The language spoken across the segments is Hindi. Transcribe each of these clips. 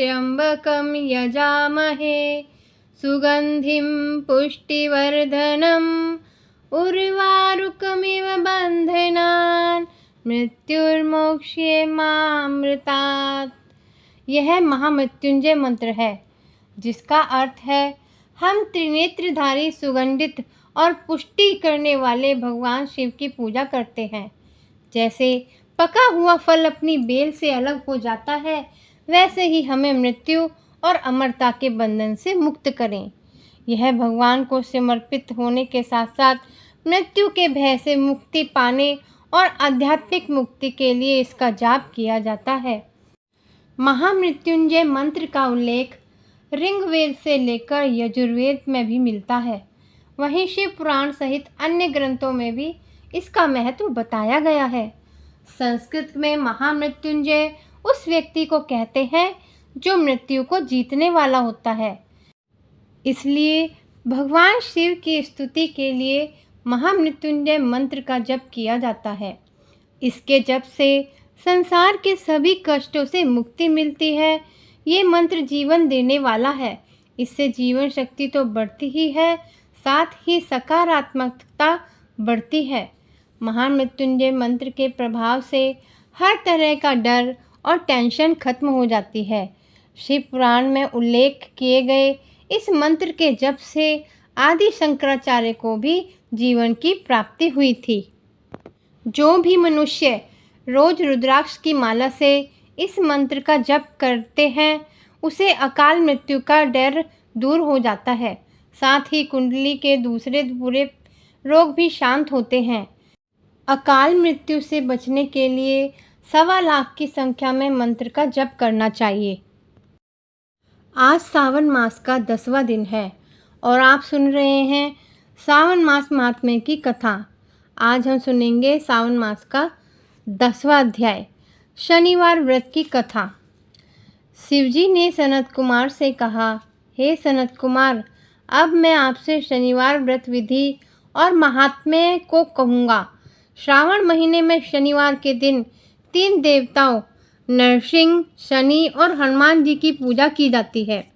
त्र्यंबकं यजामहे सुगंधिं पुष्टिवर्धनम् उर्वारुकमिव बन्धनान् मृत्युर्मोक्ष्येमामृतात्। यह महामृत्युंजय मंत्र है, जिसका अर्थ है हम त्रिनेत्रधारी सुगंधित और पुष्टि करने वाले भगवान शिव की पूजा करते हैं। जैसे पका हुआ फल अपनी बेल से अलग हो जाता है, वैसे ही हमें मृत्यु और अमरता के बंधन से मुक्त करें। यह भगवान को समर्पित होने के साथ साथ मृत्यु के भय से मुक्ति पाने और आध्यात्मिक मुक्ति के लिए इसका जाप किया जाता है। महामृत्युंजय मंत्र का उल्लेख ऋग्वेद से लेकर यजुर्वेद में भी मिलता है। वहीं शिव पुराण सहित अन्य ग्रंथों में भी इसका महत्व बताया गया है। संस्कृत में महामृत्युंजय उस व्यक्ति को कहते हैं जो मृत्यु को जीतने वाला होता है। इसलिए भगवान शिव की स्तुति के लिए महामृत्युंजय मंत्र का जप किया जाता है। इसके जप से संसार के सभी कष्टों से मुक्ति मिलती है। ये मंत्र जीवन देने वाला है। इससे जीवन शक्ति तो बढ़ती ही है, साथ ही सकारात्मकता बढ़ती है। महामृत्युंजय मंत्र के प्रभाव से हर तरह का डर और टेंशन खत्म हो जाती है। शिव पुराण में उल्लेख किए गए इस मंत्र के जप से आदि शंकराचार्य को भी जीवन की प्राप्ति हुई थी। जो भी मनुष्य रोज रुद्राक्ष की माला से इस मंत्र का जप करते हैं, उसे अकाल मृत्यु का डर दूर हो जाता है। साथ ही कुंडली के दूसरे बुरे रोग भी शांत होते हैं। अकाल मृत्यु से बचने के लिए 1.25 लाख की संख्या में मंत्र का जप करना चाहिए। आज सावन मास का 10वां दिन है और आप सुन रहे हैं सावन मास महात्म्य की कथा। आज हम सुनेंगे सावन मास का 10वां अध्याय, शनिवार व्रत की कथा। शिवजी ने सनत कुमार से कहा, हे सनत कुमार, अब मैं आपसे शनिवार व्रत विधि और महात्म्य को कहूँगा। श्रावण महीने में शनिवार के दिन 3 देवताओं नरसिंह, शनि और हनुमान जी की पूजा की जाती है।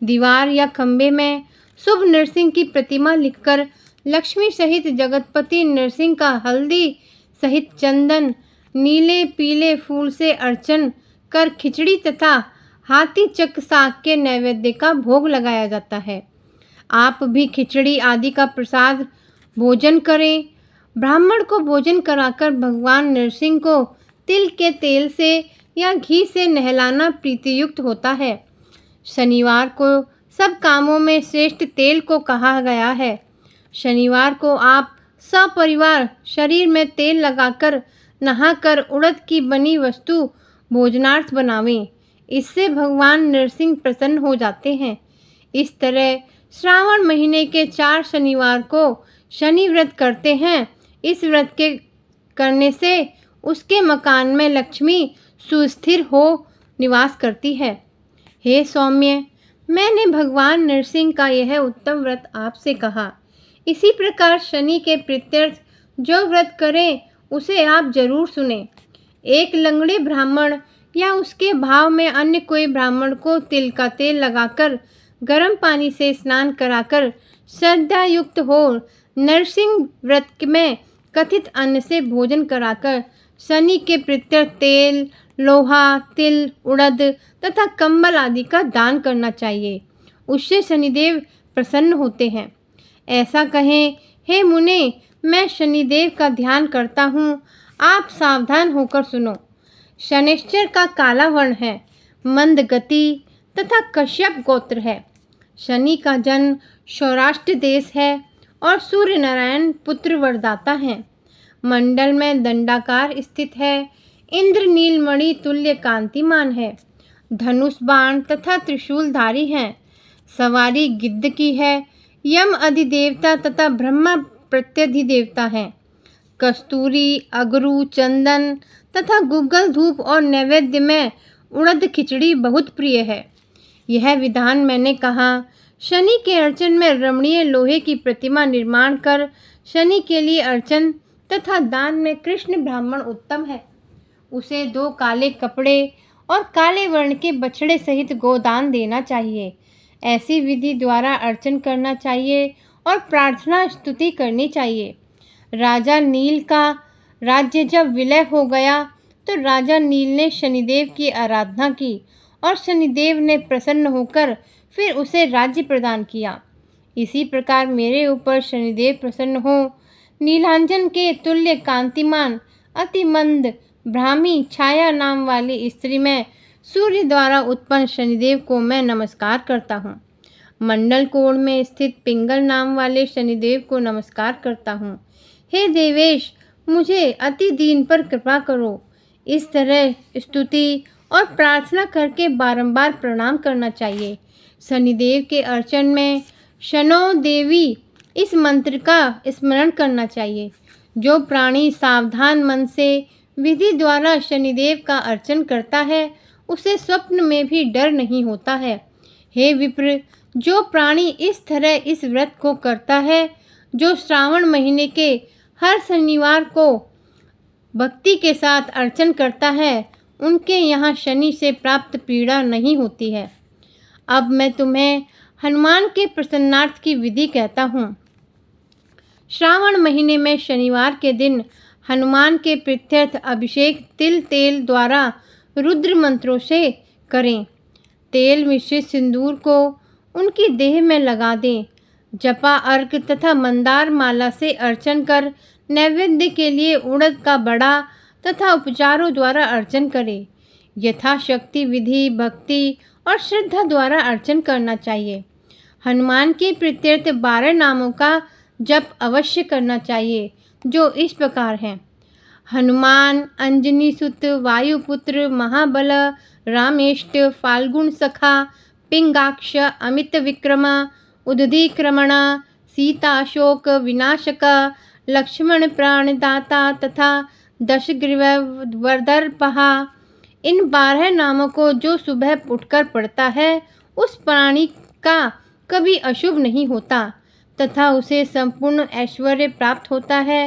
दीवार या खंबे में शुभ नरसिंह की प्रतिमा लिखकर लक्ष्मी सहित जगतपति नरसिंह का हल्दी सहित चंदन, नीले पीले फूल से अर्चन कर खिचड़ी तथा हाथी चक साग के नैवेद्य का भोग लगाया जाता है। आप भी खिचड़ी आदि का प्रसाद भोजन करें। ब्राह्मण को भोजन कराकर भगवान नरसिंह को तिल के तेल से या घी से नहलाना प्रीतियुक्त होता है। शनिवार को सब कामों में श्रेष्ठ तेल को कहा गया है। शनिवार को आप सपरिवार शरीर में तेल लगाकर नहाकर उड़द की बनी वस्तु भोजनार्थ बनावें। इससे भगवान नरसिंह प्रसन्न हो जाते हैं। इस तरह श्रावण महीने के 4 शनिवार को शनि व्रत करते हैं। इस व्रत के करने से उसके मकान में लक्ष्मी सुस्थिर हो निवास करती है। हे सौम्य, मैंने भगवान नरसिंह का यह उत्तम व्रत आपसे कहा। इसी प्रकार शनि के प्रीत्यर्थ जो व्रत करें उसे आप जरूर सुने। एक लंगड़े ब्राह्मण या उसके भाव में अन्य कोई ब्राह्मण को तिल का तेल लगाकर गर्म पानी से स्नान कराकर श्रद्धा युक्त हो नरसिंह व्रत में कथित अन्न से भोजन कराकर शनि के प्रीत्यर्थ तेल, लोहा, तिल, उड़द तथा कंबल आदि का दान करना चाहिए। उससे शनिदेव प्रसन्न होते हैं। ऐसा कहें, हे मुने, मैं शनिदेव का ध्यान करता हूँ, आप सावधान होकर सुनो। शनिश्चर का काला वर्ण है, मंद गति तथा कश्यप गोत्र है। शनि का जन्म सौराष्ट्र देश है और सूर्य नारायण पुत्र वरदाता हैं। मंडल में दंडाकार स्थित है। इंद्र नीलमणि तुल्य कांतिमान है। धनुष बाण तथा त्रिशूलधारी हैं। सवारी गिद्ध की है। यम अधिदेवता तथा ब्रह्मा प्रत्यधिदेवता हैं। कस्तूरी, अगरू, चंदन तथा गुग्गल धूप और नैवेद्य में उड़द खिचड़ी बहुत प्रिय है। यह विधान मैंने कहा। शनि के अर्चन में रमणीय लोहे की प्रतिमा निर्माण कर शनि के लिए अर्चन तथा दान में कृष्ण ब्राह्मण उत्तम है। उसे 2 काले कपड़े और काले वर्ण के बछड़े सहित गोदान देना चाहिए। ऐसी विधि द्वारा अर्चन करना चाहिए और प्रार्थना स्तुति करनी चाहिए। राजा नील का राज्य जब विलय हो गया तो राजा नील ने शनिदेव की आराधना की और शनिदेव ने प्रसन्न होकर फिर उसे राज्य प्रदान किया। इसी प्रकार मेरे ऊपर शनिदेव प्रसन्न हो। नीलांजन के तुल्य कांतिमान अति मंद ब्राह्मी छाया नाम वाली स्त्री में सूर्य द्वारा उत्पन्न शनिदेव को मैं नमस्कार करता हूँ। मंडल कोण में स्थित पिंगल नाम वाले शनिदेव को नमस्कार करता हूँ। हे देवेश, मुझे अति दीन पर कृपा करो। इस तरह स्तुति और प्रार्थना करके बारंबार प्रणाम करना चाहिए। शनिदेव के अर्चन में शनो देवी इस मंत्र का स्मरण करना चाहिए। जो प्राणी सावधान मन से विधि द्वारा शनिदेव का अर्चन करता है उसे स्वप्न में भी डर नहीं होता है। हे विप्र, जो प्राणी इस तरह इस व्रत को करता है, जो श्रावण महीने के हर शनिवार को भक्ति के साथ अर्चन करता है, उनके यहाँ शनि से प्राप्त पीड़ा नहीं होती है। अब मैं तुम्हें हनुमान के प्रसन्नार्थ की विधि कहता हूँ। श्रावण महीने में शनिवार के दिन हनुमान के प्रीत्यर्थ अभिषेक तिल तेल द्वारा रुद्र मंत्रों से करें। तेल मिश्रित सिंदूर को उनकी देह में लगा दें। जपा अर्घ तथा मंदार माला से अर्चन कर नैवेद्य के लिए उड़द का बड़ा तथा उपचारों द्वारा अर्चन करें। यथाशक्ति विधि भक्ति और श्रद्धा द्वारा अर्चन करना चाहिए। हनुमान के प्रीत्यर्थ 12 नामों का जप अवश्य करना चाहिए, जो इस प्रकार हैं। हनुमान अंजनी सुत वायुपुत्र महाबल रामेष्ट फाल्गुन सखा पिंगाक्ष अमित विक्रम उदधिक्रमण सीताशोक विनाशक लक्ष्मण प्राणदाता तथा दशग्रीव वरदर्पहा। इन 12 नामों को जो सुबह उठकर पढ़ता है उस प्राणी का कभी अशुभ नहीं होता तथा उसे संपूर्ण ऐश्वर्य प्राप्त होता है।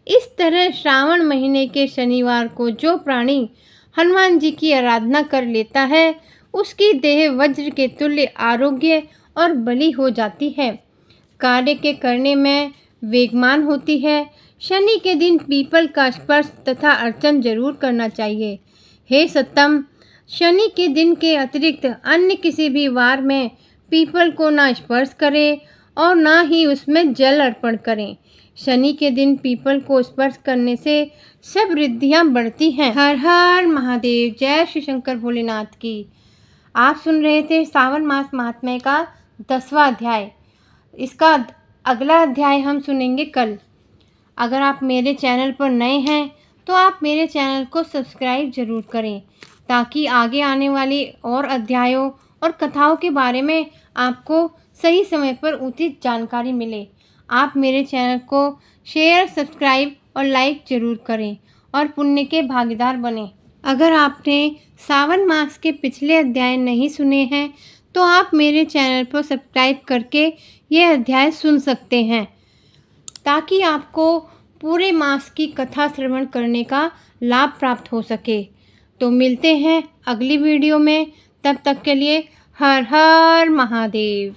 इस तरह श्रावण महीने के शनिवार को जो प्राणी हनुमान जी की आराधना कर लेता है उसकी देह वज्र के तुल्य आरोग्य और बली हो जाती है, कार्य के करने में वेगमान होती है। शनि के दिन पीपल का स्पर्श तथा अर्चन जरूर करना चाहिए। हे सत्तम, शनि के दिन के अतिरिक्त अन्य किसी भी वार में पीपल को ना स्पर्श करें और ना ही उसमें जल अर्पण करें। शनि के दिन पीपल को स्पर्श करने से सब रिद्धियाँ बढ़ती हैं। हर हर महादेव। जय श्री शंकर भोलेनाथ की। आप सुन रहे थे सावन मास महात्म्य का 10वां अध्याय। इसका अगला अध्याय हम सुनेंगे कल। अगर आप मेरे चैनल पर नए हैं तो आप मेरे चैनल को सब्सक्राइब ज़रूर करें ताकि आगे आने वाली और अध्यायों और कथाओं के बारे में आपको सही समय पर उचित जानकारी मिले। आप मेरे चैनल को शेयर सब्सक्राइब और लाइक ज़रूर करें और पुण्य के भागीदार बने। अगर आपने सावन मास के पिछले अध्याय नहीं सुने हैं तो आप मेरे चैनल पर सब्सक्राइब करके ये अध्याय सुन सकते हैं ताकि आपको पूरे मास की कथा श्रवण करने का लाभ प्राप्त हो सके। तो मिलते हैं अगली वीडियो में। तब तक के लिए हर हर महादेव।